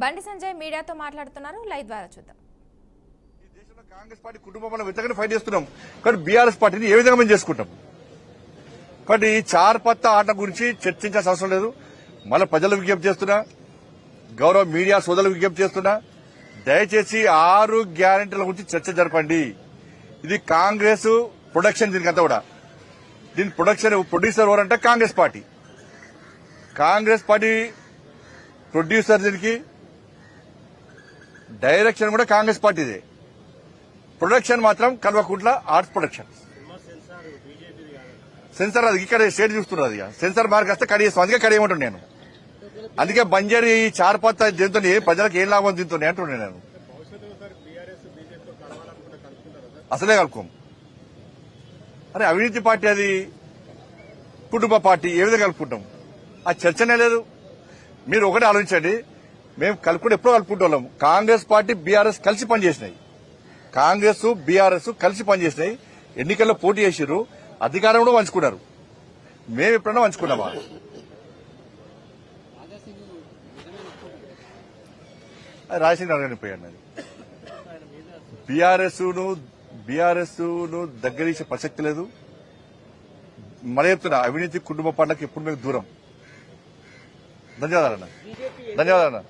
బండి సంజయ్ మీడియాతో మాట్లాడుతున్నారు. లైవ్ ద్వారా చూద్దాం. ఈ దేశంలో కాంగ్రెస్ పార్టీ కుటుంబం మనం వ్యతిరేకంగా ఫైట్ చేస్తున్నాం, కానీ బీఆర్ఎస్ పార్టీని ఏ విధంగా మేము చేసుకుంటాం? కాబట్టి ఈ చార్పత్త ఆట గురించి చర్చించాల్సిన అవసరం లేదు. మళ్ళీ ప్రజలకు విజ్ఞప్తి చేస్తున్నా, గౌరవ మీడియా సోదరులకు విజ్ఞప్తి చేస్తున్నా, దయచేసి 6 గ్యారెంటీల గురించి చర్చ జరపండి. ఇది కాంగ్రెస్ ప్రొడక్షన్, దీనికంతా కూడా దీని ప్రొడ్యూసర్ ఎవరంటే Congress party. Congress party producer, దీనికి డైరెక్షన్ కూడా కాంగ్రెస్ పార్టీదే. ప్రొడక్షన్ మాత్రం కల్వకుంట్ల ఆర్ట్స్ ప్రొడక్షన్. సెన్సార్ అది ఇక్కడ స్టేట్ చూస్తున్నారు. అది సెన్సార్ మార్క్ వస్తే కడిగేస్తాం, అందుకే కడిగేయమంటాను నేను. అందుకే బంజారీ ఈ చార్పత్త దీంతో ప్రజలకు ఏం లాభం దీంతో అంటున్నాను నేను. అసలే కలుపుకోం. అరే అవినీతి పార్టీ, అది కుటుంబ పార్టీ, ఏ విధంగా కలుపుకుంటాం? ఆ చర్చనే లేదు. మీరు ఒకటే ఆలోచించండి, మేము కలుపుకుంటే ఎప్పుడో కలుపుకుంటాం. కాంగ్రెస్ పార్టీ బీఆర్ఎస్ కలిసి పనిచేసినాయి. కాంగ్రెస్ బీఆర్ఎస్ కలిసి పనిచేసినాయి. ఎన్నికల్లో పోటీ చేసిర్రు, అధికారం కూడా పంచుకున్నారు. మేము ఎప్పుడైనా పంచుకున్నామా? రాజశేఖర్ అడగనిపోయాను. అది బీఆర్ఎస్ ను దగ్గరీసే ప్రసక్తి లేదు. మళ్ళీ చెప్తున్నా, అవినీతి కుటుంబ పార్టీలకు ఎప్పుడు మేము దూరం. ధన్యవాదాలన్నా.